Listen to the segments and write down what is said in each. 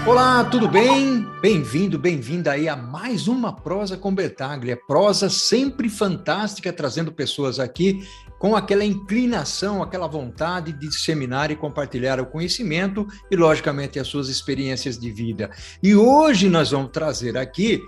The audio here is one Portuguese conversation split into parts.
Olá, tudo bem? Bem-vindo, bem-vinda aí a mais uma Prosa com Bertaglia. Prosa sempre fantástica, trazendo pessoas aqui com aquela inclinação, aquela vontade de disseminar e compartilhar o conhecimento e, logicamente, as suas experiências de vida. E hoje nós vamos trazer aqui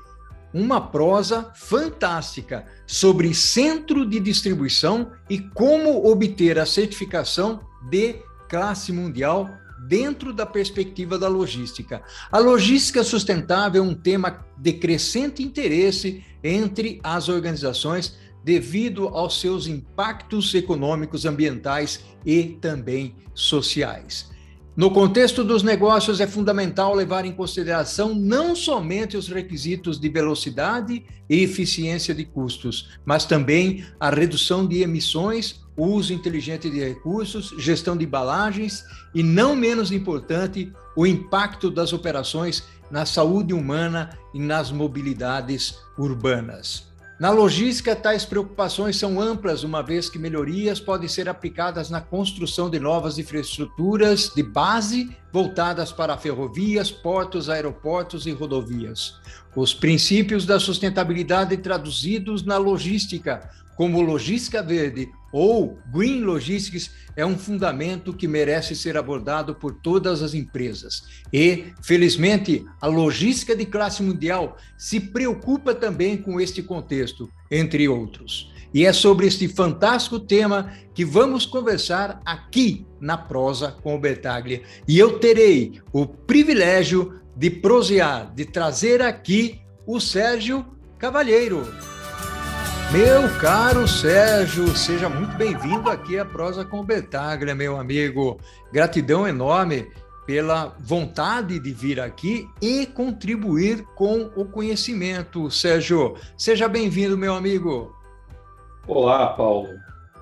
uma prosa fantástica sobre centro de distribuição e como obter a certificação de classe mundial dentro da perspectiva da logística. A logística sustentável é um tema de crescente interesse entre as organizações devido aos seus impactos econômicos, ambientais e também sociais. No contexto dos negócios, é fundamental levar em consideração não somente os requisitos de velocidade e eficiência de custos, mas também a redução de emissões, o uso inteligente de recursos, gestão de embalagens e, não menos importante, o impacto das operações na saúde humana e nas mobilidades urbanas. Na logística, tais preocupações são amplas, uma vez que melhorias podem ser aplicadas na construção de novas infraestruturas de base voltadas para ferrovias, portos, aeroportos e rodovias. Os princípios da sustentabilidade traduzidos na logística, como logística verde ou Green Logistics, é um fundamento que merece ser abordado por todas as empresas. E, felizmente, a logística de classe mundial se preocupa também com este contexto, entre outros. E é sobre este fantástico tema que vamos conversar aqui na Prosa com o Bertaglia. E eu terei o privilégio de prosear, de trazer aqui o Sérgio Cavalheiro. Meu caro Sérgio, seja muito bem-vindo aqui à Prosa com o Bertaglia, meu amigo. Gratidão enorme pela vontade de vir aqui e contribuir com o conhecimento. Sérgio, seja bem-vindo, meu amigo. Olá, Paulo.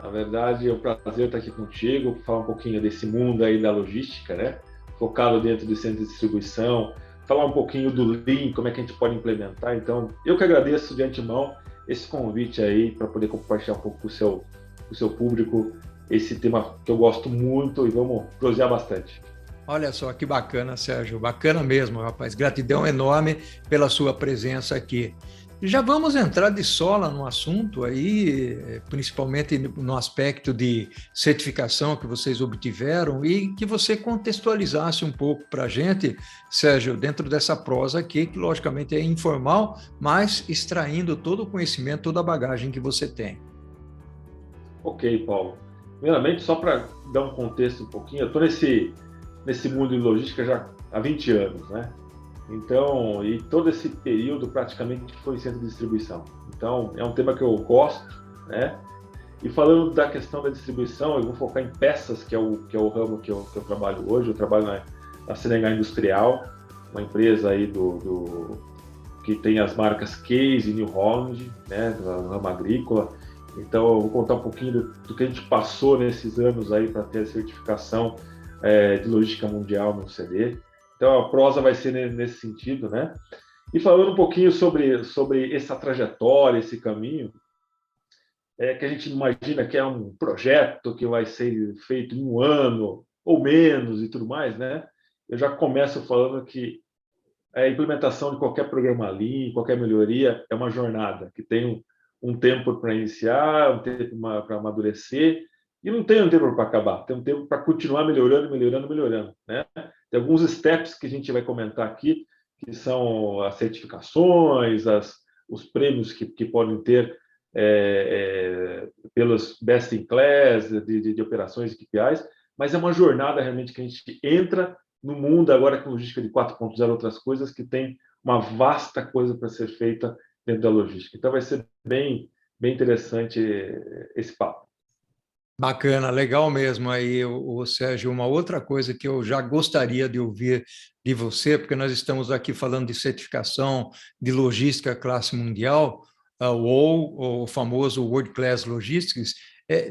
Na verdade, é um prazer estar aqui contigo, falar um pouquinho desse mundo aí da logística, né? Focado dentro do centro de distribuição, falar um pouquinho do Lean, como é que a gente pode implementar. Então, eu que agradeço de antemão esse convite aí para poder compartilhar um pouco com o seu público esse tema que eu gosto muito e vamos prosear bastante. Olha só que bacana, Sérgio, bacana mesmo, rapaz. Gratidão enorme pela sua presença aqui. Já vamos entrar de sola no assunto aí, principalmente no aspecto de certificação que vocês obtiveram e que você contextualizasse um pouco para a gente, Sérgio, dentro dessa prosa aqui, que logicamente é informal, mas extraindo todo o conhecimento, toda a bagagem que você tem. Ok, Paulo. Primeiramente, só para dar um contexto um pouquinho, eu estou nesse mundo de logística já há 20 anos, né? Então, e todo esse período praticamente foi centro de distribuição. Então, é um tema que eu gosto, né? E falando da questão da distribuição, eu vou focar em peças, que é o ramo que eu trabalho hoje. Eu trabalho na Senegal Industrial, uma empresa aí que tem as marcas Case e New Holland, né? Do ramo agrícola. Então, eu vou contar um pouquinho do que a gente passou nesses anos aí para ter a certificação de logística mundial no CD. Então, a prosa vai ser nesse sentido, né? E falando um pouquinho sobre essa trajetória, esse caminho, que a gente imagina que é um projeto que vai ser feito em um ano ou menos e tudo mais, né? Eu já começo falando que a implementação de qualquer programa Lean, qualquer melhoria, é uma jornada que tem um tempo para iniciar, um tempo para amadurecer, e não tem um tempo para acabar, tem um tempo para continuar melhorando, melhorando, melhorando, né? Tem alguns steps que a gente vai comentar aqui, que são as certificações, os prêmios que podem ter pelos best in class, de operações e KPIs, mas é uma jornada realmente que a gente entra no mundo agora com logística de 4.0, outras coisas, que tem uma vasta coisa para ser feita dentro da logística. Então vai ser bem interessante esse papo. Bacana, legal mesmo aí, o Sérgio. Uma outra coisa que eu já gostaria de ouvir de você, porque nós estamos aqui falando de certificação de logística classe mundial, ou o famoso World Class Logistics.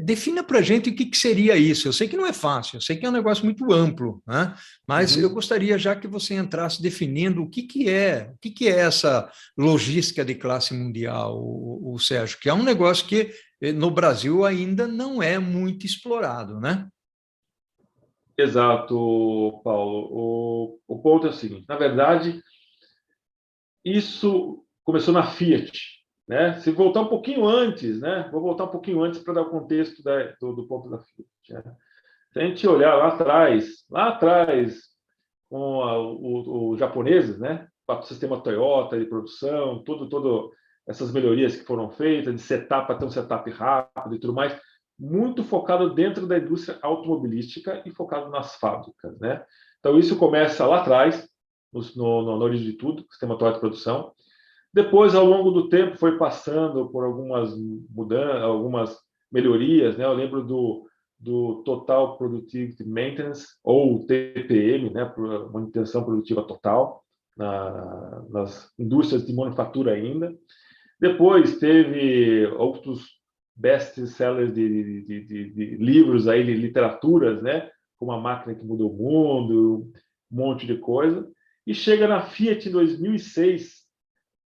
Defina para a gente o que seria isso. Eu sei que não é fácil, eu sei que é um negócio muito amplo, né? Mas eu gostaria já que você entrasse definindo o que é essa logística de classe mundial, o Sérgio, que é um negócio que no Brasil ainda não é muito explorado, né? Exato, Paulo. O ponto é o seguinte: na verdade, isso começou na Fiat, né? Se voltar um pouquinho antes, né? Vou voltar um pouquinho antes para dar o contexto do ponto da Fiat. Né? Se a gente olhar lá atrás, com os japoneses, né? O sistema Toyota de produção, todo essas melhorias que foram feitas, de setup para ter um setup rápido e tudo mais, muito focado dentro da indústria automobilística e focado nas fábricas, né? Então, isso começa lá atrás, na origem de tudo, sistema Toyota de produção. Depois, ao longo do tempo, foi passando por algumas mudanças, algumas melhorias, né? Eu lembro do Total Productivity Maintenance, ou TPM, né? Manutenção Produtiva Total, nas indústrias de manufatura ainda. Depois teve outros best-sellers de livros aí, de literaturas, né? Como A Máquina que Mudou o Mundo, um monte de coisa. E chega na Fiat em 2006,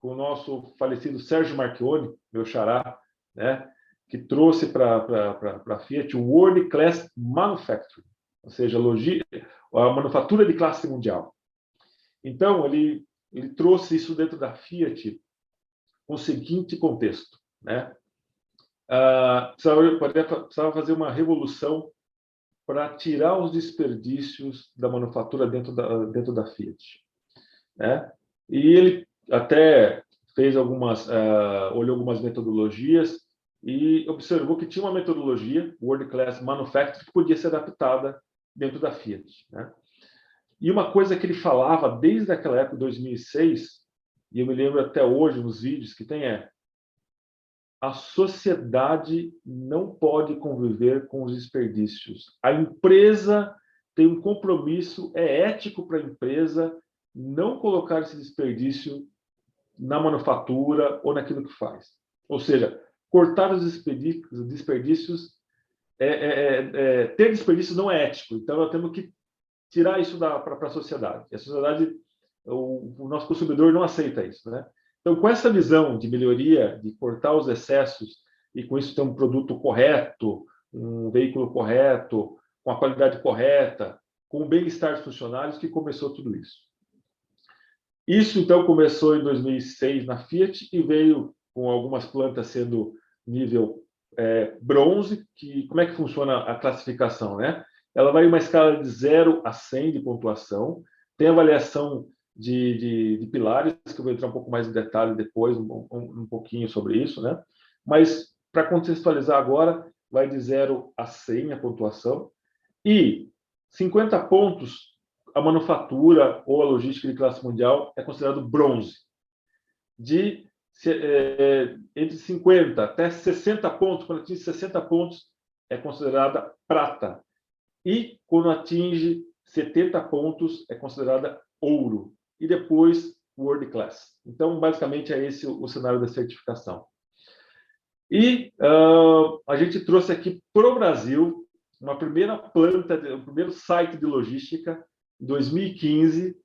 com o nosso falecido Sérgio Marchionni, meu xará, né? Que trouxe para a Fiat o World Class Manufacturing, ou seja, a manufatura de classe mundial. Então, ele trouxe isso dentro da Fiat com o seguinte contexto, né? Precisava fazer uma revolução para tirar os desperdícios da manufatura dentro da Fiat, né? E ele até fez olhou algumas metodologias e observou que tinha uma metodologia, World Class Manufacturing, que podia ser adaptada dentro da Fiat, né? E uma coisa que ele falava desde aquela época, 2006, e eu me lembro até hoje nos vídeos que tem, a sociedade não pode conviver com os desperdícios. A empresa tem um compromisso, é ético para a empresa não colocar esse desperdício na manufatura ou naquilo que faz. Ou seja, cortar os desperdícios, ter desperdício não é ético. Então, nós temos que tirar isso para a sociedade. E a sociedade, o nosso consumidor não aceita isso, né? Então, com essa visão de melhoria, de cortar os excessos e com isso ter um produto correto, um veículo correto, com a qualidade correta, com o bem-estar dos funcionários, que começou tudo isso. Isso, então, começou em 2006 na Fiat e veio com algumas plantas sendo nível bronze, como é que funciona a classificação, né? Ela vai em uma escala de 0 a 100 de pontuação, tem avaliação de pilares, que eu vou entrar um pouco mais em detalhe depois, um pouquinho sobre isso, né? Mas, para contextualizar agora, vai de 0 a 100 a pontuação, e 50 pontos a manufatura ou a logística de classe mundial é considerado bronze. Entre 50 até 60 pontos, quando atinge 60 pontos, é considerada prata. E quando atinge 70 pontos, é considerada ouro. E depois, World Class. Então, basicamente, é esse o cenário da certificação. E a gente trouxe aqui para o Brasil uma primeira planta, o primeiro site de logística, em 2015,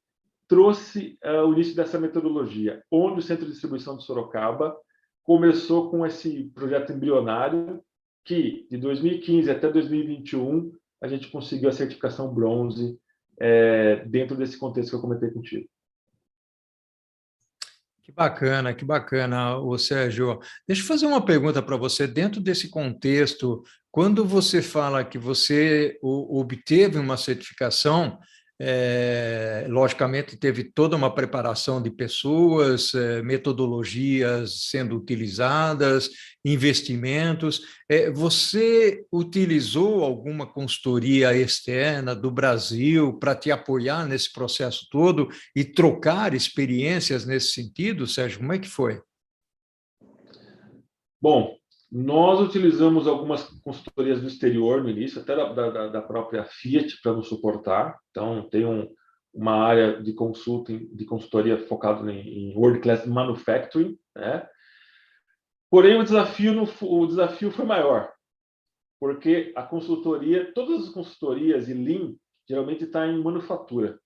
trouxe o início dessa metodologia, onde o Centro de Distribuição de Sorocaba começou com esse projeto embrionário, que de 2015 até 2021 a gente conseguiu a certificação bronze dentro desse contexto que eu comentei contigo. Que bacana, ô Sérgio. Deixa eu fazer uma pergunta para você. Dentro desse contexto, quando você fala que você obteve uma certificação, logicamente teve toda uma preparação de pessoas, metodologias sendo utilizadas, investimentos. Você utilizou alguma consultoria externa do Brasil para te apoiar nesse processo todo e trocar experiências nesse sentido, Sérgio? Como é que foi? Bom, nós utilizamos algumas consultorias do exterior no início, até da própria Fiat para nos suportar. Então, tem uma área de consultoria focada em World Class Manufacturing, né? Porém, o desafio foi maior, porque todas as consultorias e Lean geralmente está em manufatura,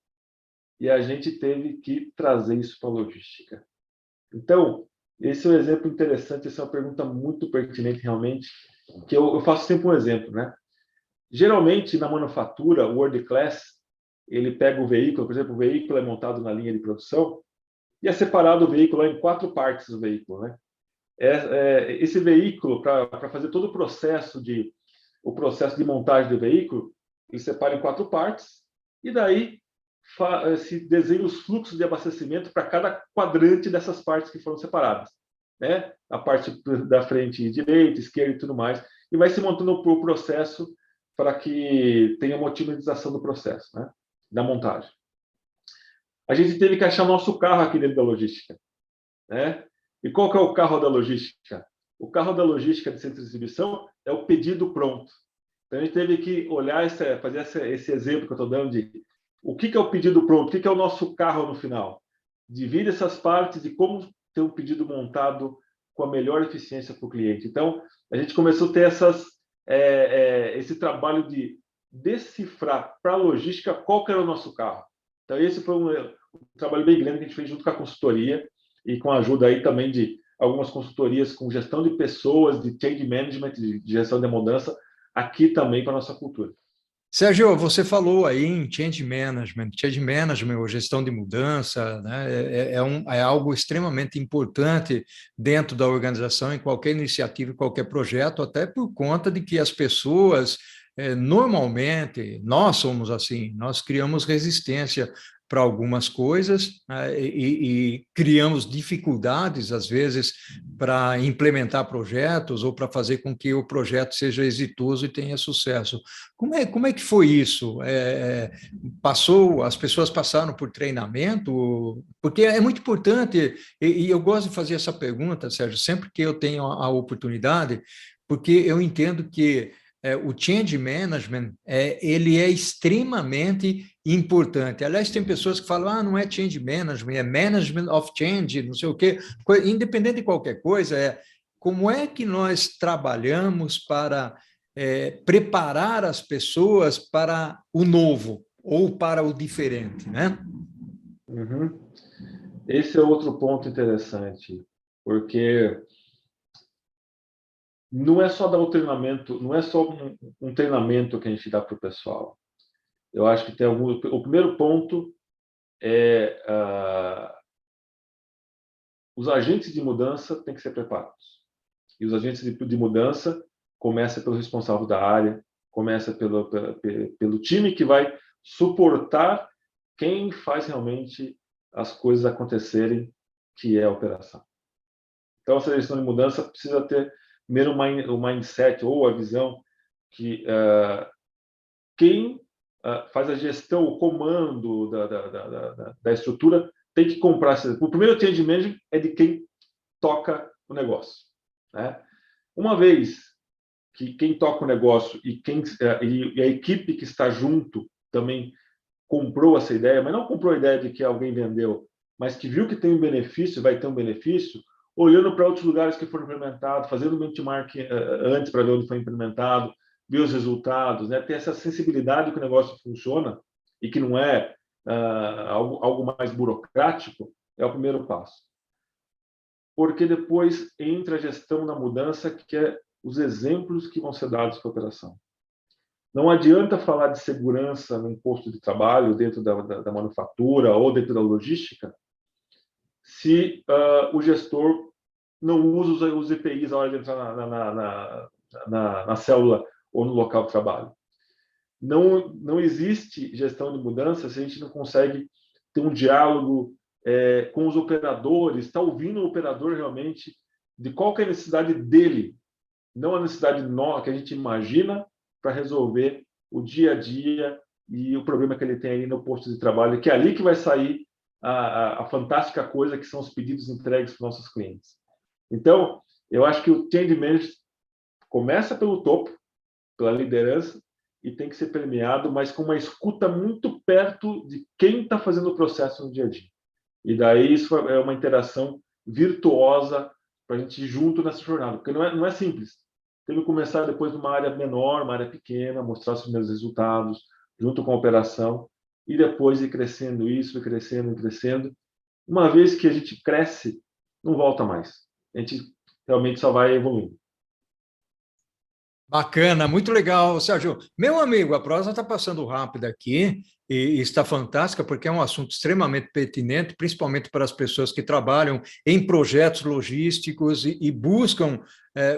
e a gente teve que trazer isso para a logística. Então, esse é um exemplo interessante, essa é uma pergunta muito pertinente realmente, que eu faço sempre um exemplo, né? Geralmente, na manufatura, o world class, ele pega o veículo, por exemplo, o veículo é montado na linha de produção, e é separado o veículo em 4 partes do veículo, né? Esse veículo, para fazer todo o processo de montagem do veículo, ele separa em 4 partes, e daí se desenha os fluxos de abastecimento para cada quadrante dessas partes que foram separadas, né? A parte da frente direita, esquerda e tudo mais, e vai se montando o processo para que tenha uma otimização do processo, né? Da montagem. A gente teve que achar nosso carro aqui dentro da logística, né? E qual que é o carro da logística? O carro da logística de centro de distribuição é o pedido pronto. Então, a gente teve que olhar, fazer esse exemplo que eu estou dando de o que é o pedido pronto, o que é o nosso carro no final. Divide essas partes de como ter um pedido montado com a melhor eficiência para o cliente. Então, a gente começou a ter esse trabalho de decifrar para a logística qual que era o nosso carro. Então, esse foi um trabalho bem grande que a gente fez junto com a consultoria e com a ajuda aí também de algumas consultorias com gestão de pessoas, de change management, de gestão de mudança, aqui também para a nossa cultura. Sérgio, você falou aí em change management. Change management, ou gestão de mudança, né, é algo extremamente importante dentro da organização, em qualquer iniciativa, em qualquer projeto, até por conta de que as pessoas, normalmente, nós somos assim, nós criamos resistência para algumas coisas, né, e criamos dificuldades, às vezes, para implementar projetos ou para fazer com que o projeto seja exitoso e tenha sucesso. Como é que foi isso? As pessoas passaram por treinamento? Porque é muito importante, e eu gosto de fazer essa pergunta, Sérgio, sempre que eu tenho a oportunidade, porque eu entendo que o change management ele é extremamente importante. Aliás, tem pessoas que falam, não é change management, é management of change, não sei o quê. Independente de qualquer coisa, como é que nós trabalhamos para preparar as pessoas para o novo ou para o diferente, né? Uhum. Esse é outro ponto interessante, porque não é só dar o treinamento, não é só um treinamento que a gente dá para o pessoal. Eu acho que o primeiro ponto é os agentes de mudança têm que ser preparados. E os agentes de mudança começa pelo responsável da área, começa pelo time que vai suportar quem faz realmente as coisas acontecerem, que é a operação. Então, essa gestão de mudança precisa ter primeiro o mindset ou a visão que quem faz a gestão, o comando da estrutura tem que comprar. O primeiro change management é de quem toca o negócio, né? Uma vez que quem toca o negócio e a equipe que está junto também comprou essa ideia, mas não comprou a ideia de que alguém vendeu, mas que viu que tem um benefício, vai ter um benefício, olhando para outros lugares que foram implementados, fazendo benchmark antes para ver onde foi implementado, ver os resultados, né? Ter essa sensibilidade que o negócio funciona e que não é algo mais burocrático, é o primeiro passo. Porque depois entra a gestão da mudança, que é os exemplos que vão ser dados para a operação. Não adianta falar de segurança no posto de trabalho, dentro da manufatura ou dentro da logística, se o gestor não usa os EPIs na hora de entrar na célula ou no local de trabalho. Não existe gestão de mudança se a gente não consegue ter um diálogo com os operadores, está ouvindo o operador realmente de qual que é a necessidade dele, não a necessidade que a gente imagina para resolver o dia a dia e o problema que ele tem aí no posto de trabalho, que é ali que vai sair a fantástica coisa que são os pedidos entregues para os nossos clientes. Então, eu acho que o change management começa pelo topo, pela liderança, e tem que ser premiado, mas com uma escuta muito perto de quem está fazendo o processo no dia a dia. E daí isso é uma interação virtuosa para a gente ir junto nessa jornada, porque não é simples. Teve que começar depois numa área menor, uma área pequena, mostrar os primeiros resultados, junto com a operação, e depois ir crescendo isso, ir crescendo, ir crescendo. Uma vez que a gente cresce, não volta mais. A gente realmente só vai evoluindo. Bacana, muito legal, Sérgio. Meu amigo, a prosa está passando rápido aqui e está fantástica porque é um assunto extremamente pertinente, principalmente para as pessoas que trabalham em projetos logísticos e buscam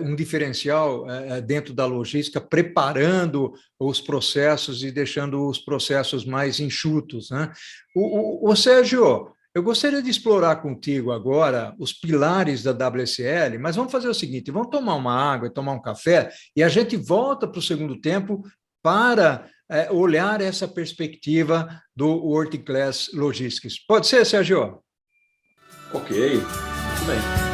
um diferencial dentro da logística, preparando os processos e deixando os processos mais enxutos, né? O Sérgio, eu gostaria de explorar contigo agora os pilares da WSL, mas vamos fazer o seguinte: vamos tomar uma água e tomar um café e a gente volta para o segundo tempo para olhar essa perspectiva do World Class Logistics. Pode ser, Sérgio? Ok, muito bem.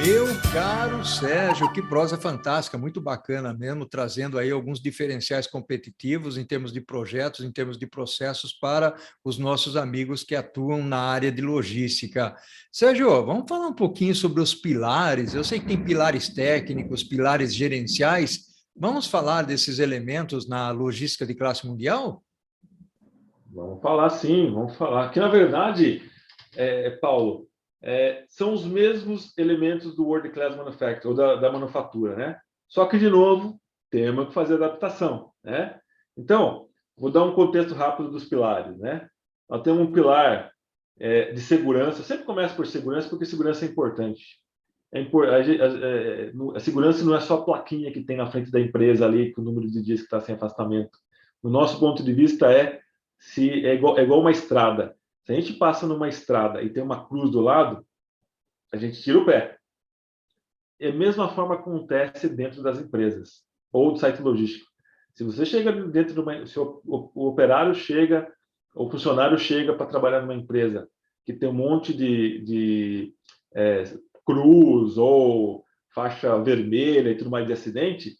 Meu caro Sérgio, que prosa fantástica, muito bacana mesmo, trazendo aí alguns diferenciais competitivos em termos de projetos, em termos de processos para os nossos amigos que atuam na área de logística. Sérgio, vamos falar um pouquinho sobre os pilares. Eu sei que tem pilares técnicos, pilares gerenciais. Vamos falar desses elementos na logística de classe mundial? Vamos falar sim, vamos falar. Que, na verdade, Paulo, são os mesmos elementos do World Class Manufacturing, ou da manufatura, né? Só que, de novo, temos que fazer adaptação, né? Então, vou dar um contexto rápido dos pilares, né? Nós temos um pilar de segurança. Eu sempre começo por segurança, porque segurança é importante. A segurança não é só a plaquinha que tem na frente da empresa ali, com o número de dias que está sem afastamento. No nosso ponto de vista, se é igual uma estrada. Se a gente passa numa estrada e tem uma cruz do lado, a gente tira o pé. E a mesma forma acontece dentro das empresas ou do site logístico. Se você chega dentro de uma, se o operário chega, o funcionário chega para trabalhar numa empresa que tem um monte de cruz ou faixa vermelha e tudo mais de acidente,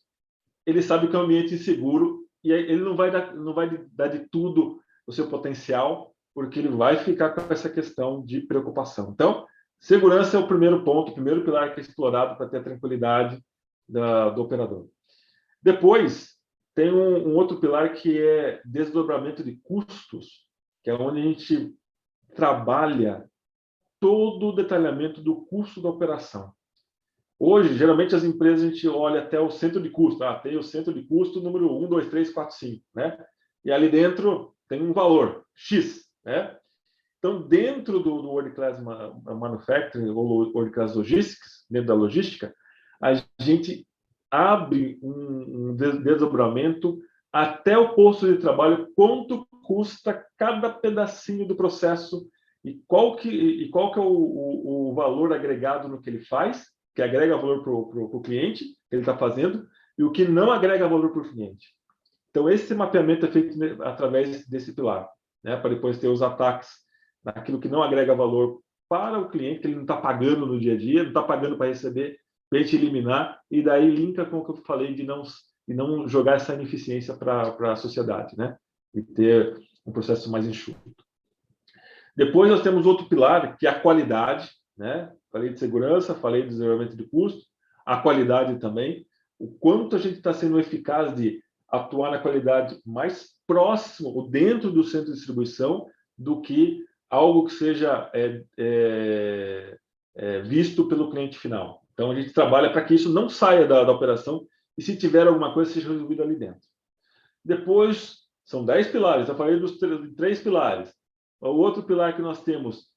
ele sabe que é um ambiente inseguro e ele não vai dar de tudo o seu potencial, porque ele vai ficar com essa questão de preocupação. Então, segurança é o primeiro ponto, o primeiro pilar que é explorado para ter a tranquilidade do operador. Depois, tem um outro pilar que é desdobramento de custos, que é onde a gente trabalha todo o detalhamento do custo da operação. Hoje, geralmente, as empresas, a gente olha até o centro de custo. Tem o centro de custo número 1, 2, 3, 4, 5, né? E ali dentro tem um valor, X, né? Então, dentro do World Class Manufacturing ou World Class Logistics, dentro da logística, a gente abre um desdobramento até o posto de trabalho, quanto custa cada pedacinho do processo e qual que é o valor agregado no que ele faz, que agrega valor para o cliente, que ele está fazendo, e o que não agrega valor para o cliente. Então, esse mapeamento é feito através desse pilar, né? Para depois ter os ataques naquilo que não agrega valor para o cliente, que ele não está pagando no dia a dia, não está pagando para receber, para a gente eliminar, e daí linka com o que eu falei de não jogar essa ineficiência para a sociedade, né? E ter um processo mais enxuto. Depois nós temos outro pilar, que é a qualidade, né? Falei de segurança, falei de desenvolvimento de custo, a qualidade também, o quanto a gente está sendo eficaz de atuar na qualidade mais próximo ou dentro do centro de distribuição do que algo que seja visto pelo cliente final. Então, a gente trabalha para que isso não saia da operação e, se tiver alguma coisa, seja resolvido ali dentro. Depois, são 10 pilares. Eu falei dos 3 pilares. O outro pilar que nós temos,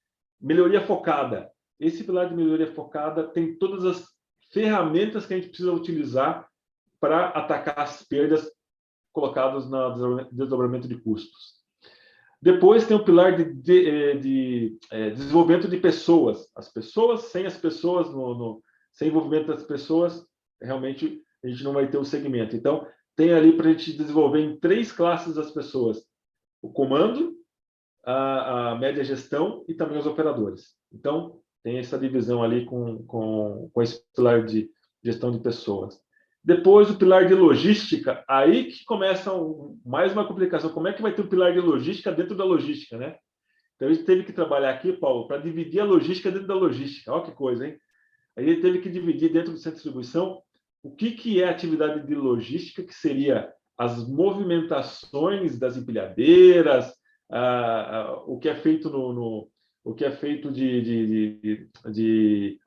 melhoria focada. Esse pilar de melhoria focada tem todas as ferramentas que a gente precisa utilizar para atacar as perdas colocadas no desdobramento de custos. Depois tem o pilar de desenvolvimento de pessoas. As pessoas, sem as pessoas, sem envolvimento das pessoas, realmente a gente não vai ter o segmento. Então, tem ali para a gente desenvolver em 3 classes as pessoas: o comando, a média gestão e também os operadores. Então, tem essa divisão ali com esse pilar de gestão de pessoas. Depois, o pilar de logística, aí que começa mais uma complicação. Como é que vai ter um pilar de logística dentro da logística, né? Então, a gente teve que trabalhar aqui, Paulo, para dividir a logística dentro da logística. Olha que coisa, hein? A gente teve que dividir dentro do centro de distribuição o que é a atividade de logística, que seria as movimentações das empilhadeiras, o que é feito o que é feito de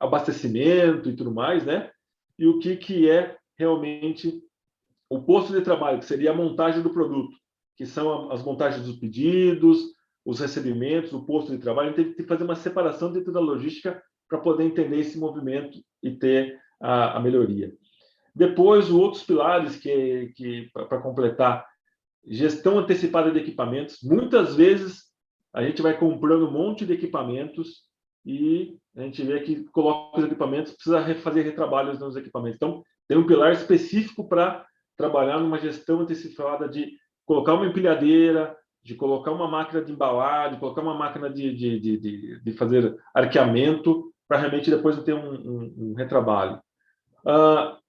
abastecimento e tudo mais, né? E o que é realmente o posto de trabalho, que seria a montagem do produto, que são as montagens dos pedidos, os recebimentos, o posto de trabalho. A gente tem que fazer uma separação dentro da logística para poder entender esse movimento e ter a melhoria. Depois, outros pilares para completar, gestão antecipada de equipamentos. Muitas vezes, a gente vai comprando um monte de equipamentos e a gente vê que coloca os equipamentos, precisa fazer retrabalhos nos equipamentos. Então, tem um pilar específico para trabalhar numa gestão antecipada de colocar uma empilhadeira, de colocar uma máquina de embalar, de colocar uma máquina de fazer arqueamento, para realmente depois ter um retrabalho.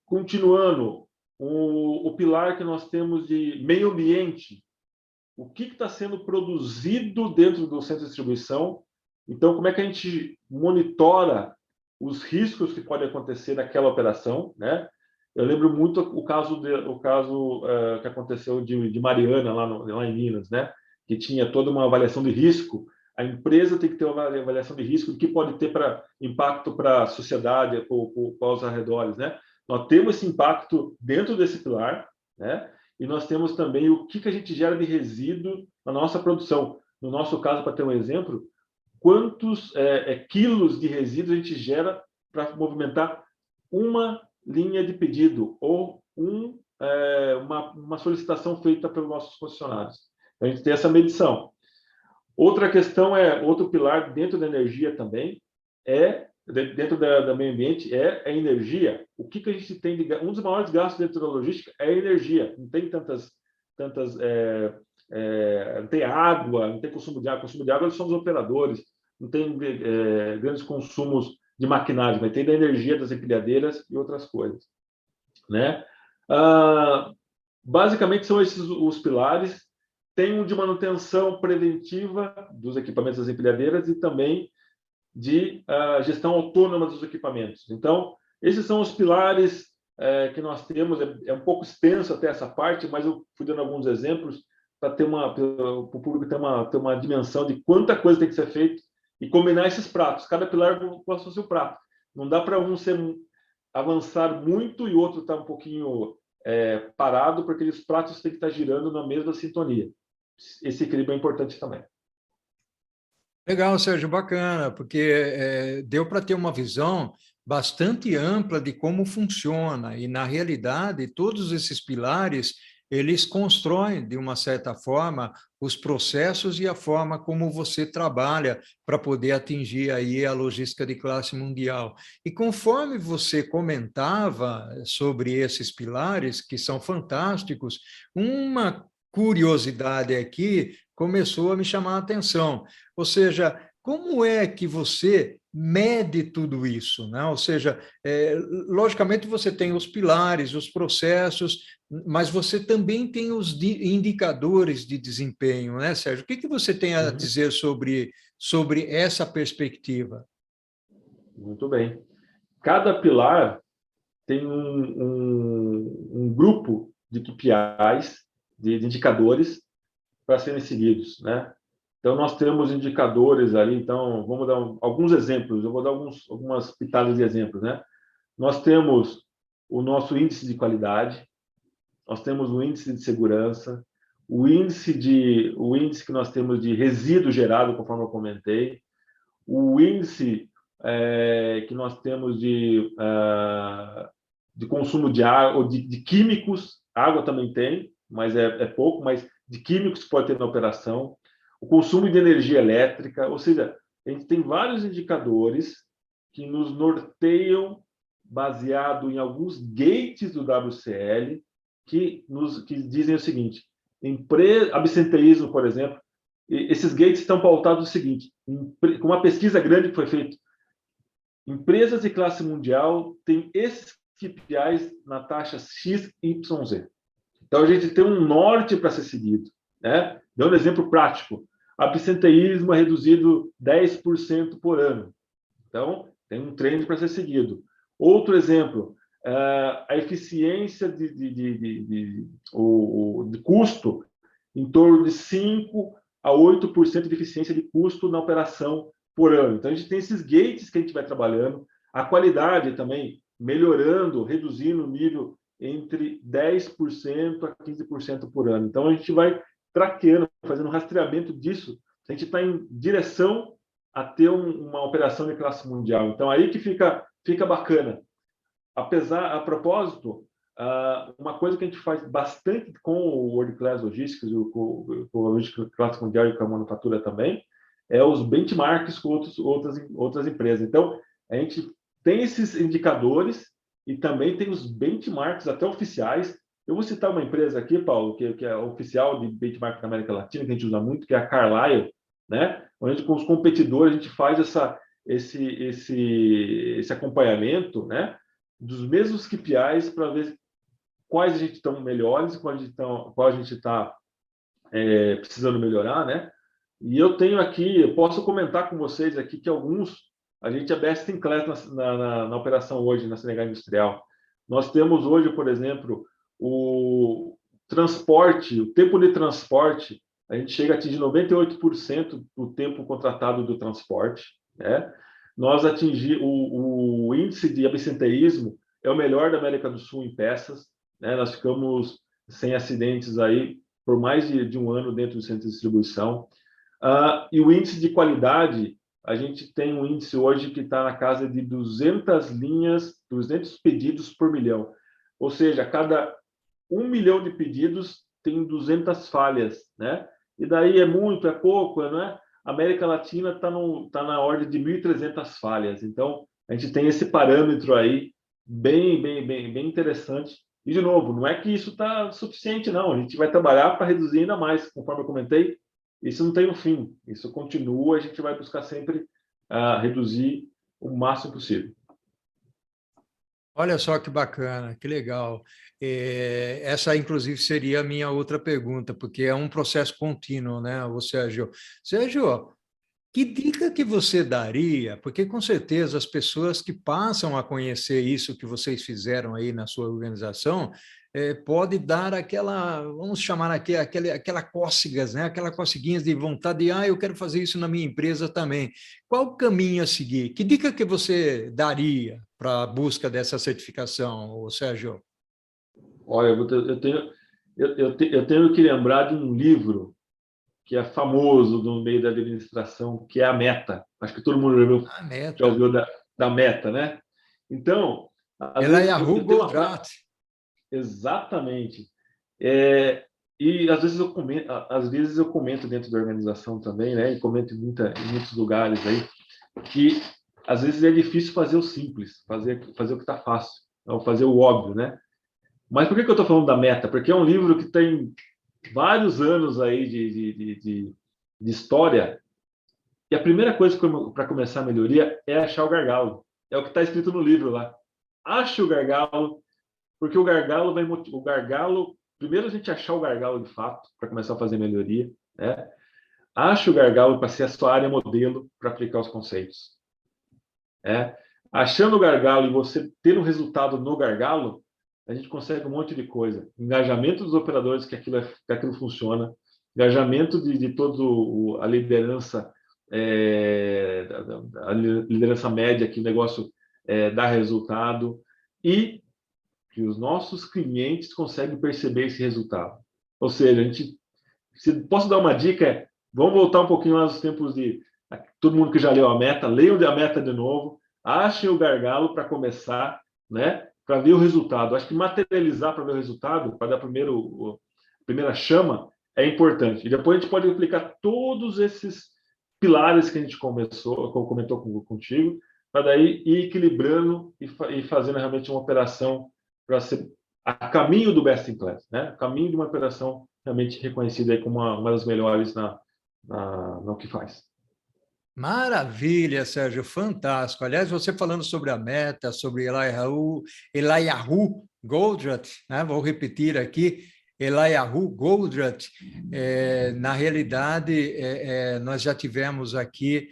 Continuando, o pilar que nós temos de meio ambiente, o que está sendo produzido dentro do centro de distribuição. Então, como é que a gente monitora os riscos que podem acontecer naquela operação, né? Eu lembro muito o caso que aconteceu de Mariana, lá em Minas, né? Que tinha toda uma avaliação de risco. A empresa tem que ter uma avaliação de risco do que pode ter para impacto para a sociedade, para os arredores, né? Nós temos esse impacto dentro desse pilar, né? E nós temos também o que a gente gera de resíduo na nossa produção. No nosso caso, para ter um exemplo, quantos quilos de resíduos a gente gera para movimentar uma linha de pedido ou uma solicitação feita pelos nossos funcionários. Então, a gente tem essa medição. Outra questão outro pilar dentro da energia também, dentro da meio ambiente, é a energia. O que a gente tem um dos maiores gastos dentro da logística é a energia. Não tem não tem água, não tem consumo de água. Consumo de água eles são os operadores. Não tem grandes consumos de maquinário, mas tem da energia das empilhadeiras e outras coisas, né? Basicamente são esses os pilares. Tem um de manutenção preventiva dos equipamentos das empilhadeiras e também de gestão autônoma dos equipamentos. Então, esses são os pilares que nós temos. É um pouco extenso até essa parte, mas eu fui dando alguns exemplos para o público ter uma dimensão de quanta coisa tem que ser feita e combinar esses pratos. Cada pilar com o seu prato. Não dá para avançar muito e o outro estar um pouquinho parado, porque os pratos têm que estar girando na mesma sintonia. Esse equilíbrio é importante também. Legal, Sérgio, bacana, porque deu para ter uma visão bastante ampla de como funciona, e, na realidade, todos esses pilares, eles constroem, de uma certa forma, os processos e a forma como você trabalha para poder atingir aí a logística de classe mundial. E conforme você comentava sobre esses pilares, que são fantásticos, uma curiosidade aqui começou a me chamar a atenção. Ou seja, como é que você mede tudo isso, né? Ou seja, logicamente você tem os pilares, os processos, mas você também tem os indicadores de desempenho, né, Sérgio? O que você tem a dizer sobre essa perspectiva? Muito bem. Cada pilar tem um grupo de KPIs, de indicadores, para serem seguidos, né? Então, nós temos indicadores ali. Então, vamos dar alguns exemplos. Eu vou dar algumas pitadas de exemplos, né? Nós temos o nosso índice de qualidade, nós temos o índice de segurança, o índice que nós temos de resíduo gerado, conforme eu comentei, o índice que nós temos de consumo de água, ou de químicos. Água também tem, mas é pouco, mas de químicos que pode ter na operação, o consumo de energia elétrica. Ou seja, a gente tem vários indicadores que nos norteiam baseado em alguns gates do WCL que dizem o seguinte: absenteísmo, por exemplo, esses gates estão pautados no seguinte: com uma pesquisa grande que foi feita, empresas de classe mundial têm esses KPIs na taxa XYZ. Então, a gente tem um norte para ser seguido, né? Dando um exemplo prático: absenteísmo é reduzido 10% por ano. Então, tem um trend para ser seguido. Outro exemplo, a eficiência de custo em torno de 5% a 8% de eficiência de custo na operação por ano. Então, a gente tem esses gates que a gente vai trabalhando, a qualidade também melhorando, reduzindo o nível entre 10% a 15% por ano. Então, a gente vai traqueando, fazendo um rastreamento disso, a gente está em direção a ter uma operação de classe mundial. Então, aí que fica bacana. A propósito, uma coisa que a gente faz bastante com o World Class Logistics, com o Logística Classe Mundial e com a manufatura também, é os benchmarks com outras empresas. Então, a gente tem esses indicadores e também tem os benchmarks até oficiais. Eu vou citar uma empresa aqui, Paulo, que é oficial de benchmark na América Latina, que a gente usa muito, que é a Carlyle, né? Onde com os competidores a gente faz esse acompanhamento, né? Dos mesmos KPIs para ver quais a gente estão melhores, qual a gente está precisando melhorar, né? E eu tenho aqui, eu posso comentar com vocês aqui que alguns a gente é best in class na operação hoje na Senegal Industrial. Nós temos hoje, por exemplo, o transporte, o tempo de transporte, a gente chega a atingir 98% do tempo contratado do transporte, né? Nós atingimos o índice de absenteísmo é o melhor da América do Sul em peças, né? Nós ficamos sem acidentes aí por mais de um ano dentro do centro de distribuição. E o índice de qualidade, a gente tem um índice hoje que está na casa de 200 linhas, 200 pedidos por milhão. Ou seja, a cada 1 milhão de pedidos tem 200 falhas, né? E daí é muito, é pouco, né? A América Latina está na ordem de 1.300 falhas. Então, a gente tem esse parâmetro aí bem interessante. E, de novo, não é que isso está suficiente, não. A gente vai trabalhar para reduzir ainda mais, conforme eu comentei. Isso não tem um fim. Isso continua, a gente vai buscar sempre reduzir o máximo possível. Olha só que bacana, que legal. Essa, inclusive, seria a minha outra pergunta, porque é um processo contínuo, né, ô Sérgio? Sérgio, que dica que você daria? Porque, com certeza, as pessoas que passam a conhecer isso que vocês fizeram aí na sua organização, pode dar aquela, vamos chamar aqui, aquela cócegas, né? Aquela coceguinhas de vontade de, eu quero fazer isso na minha empresa também. Qual o caminho a seguir? Que dica que você daria para a busca dessa certificação, ô Sérgio? Olha, eu tenho que lembrar de um livro que é famoso no meio da administração, que é a Meta. Acho que todo mundo A já meta. ouviu da Meta, né? Então, às Ela é vezes a eu tenho uma Goldratt. exatamente. E às vezes eu comento dentro da organização também, né? E comento em muitos lugares aí que às vezes é difícil fazer o simples, fazer o que está fácil, ou fazer o óbvio, né? Mas por que eu estou falando da Meta? Porque é um livro que tem vários anos aí de história. E a primeira coisa para começar a melhoria é achar o gargalo. É o que está escrito no livro lá. Ache o gargalo, porque o gargalo vai motivar. O gargalo, primeiro a gente achar o gargalo de fato, para começar a fazer melhoria, né? Ache o gargalo para ser a sua área modelo para aplicar os conceitos. Achando o gargalo e você ter um resultado no gargalo, a gente consegue um monte de coisa. Engajamento dos operadores, que aquilo funciona. Engajamento de toda a liderança, a liderança média, que o negócio dá resultado. E que os nossos clientes conseguem perceber esse resultado. Ou seja, se posso dar uma dica, vamos voltar um pouquinho lá nos tempos de todo mundo que já leu a Meta, leiam a Meta de novo, achem o gargalo para começar, né? Para ver o resultado. Acho que materializar para ver o resultado, para dar a primeira chama, é importante. E depois a gente pode aplicar todos esses pilares que a gente comentou contigo, para daí ir equilibrando e fazendo realmente uma operação para ser a caminho do best in class, né? Caminho de uma operação realmente reconhecida aí como uma das melhores no que faz. Maravilha, Sérgio, fantástico. Aliás, você falando sobre a Meta, sobre Eliyahu Goldratt, né? Vou repetir aqui, Eliyahu Goldratt. Na realidade, nós já tivemos aqui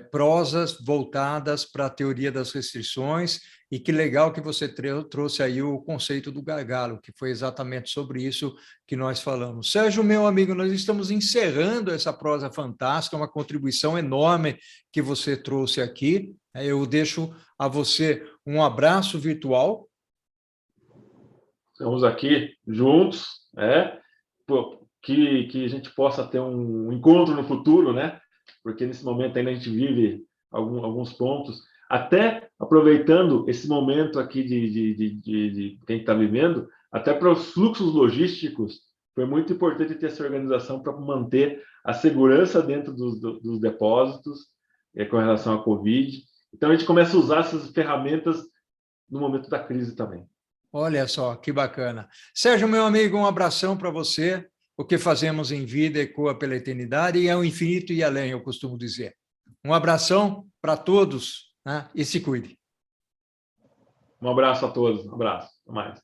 prosas voltadas para a teoria das restrições, e que legal que você trouxe aí o conceito do gargalo, que foi exatamente sobre isso que nós falamos. Sérgio, meu amigo, nós estamos encerrando essa prosa fantástica, uma contribuição enorme que você trouxe aqui. Eu deixo a você um abraço virtual. Estamos aqui juntos, né? Que a gente possa ter um encontro no futuro, né? Porque nesse momento ainda a gente vive alguns pontos. Até aproveitando esse momento aqui de quem está vivendo, até para os fluxos logísticos, foi muito importante ter essa organização para manter a segurança dentro dos depósitos com relação à Covid. Então, a gente começa a usar essas ferramentas no momento da crise também. Olha só, que bacana. Sérgio, meu amigo, um abração para você. O que fazemos em vida ecoa pela eternidade e é o infinito e além, eu costumo dizer. Um abração para todos, né? E se cuide. Um abraço a todos. Um abraço. Até mais.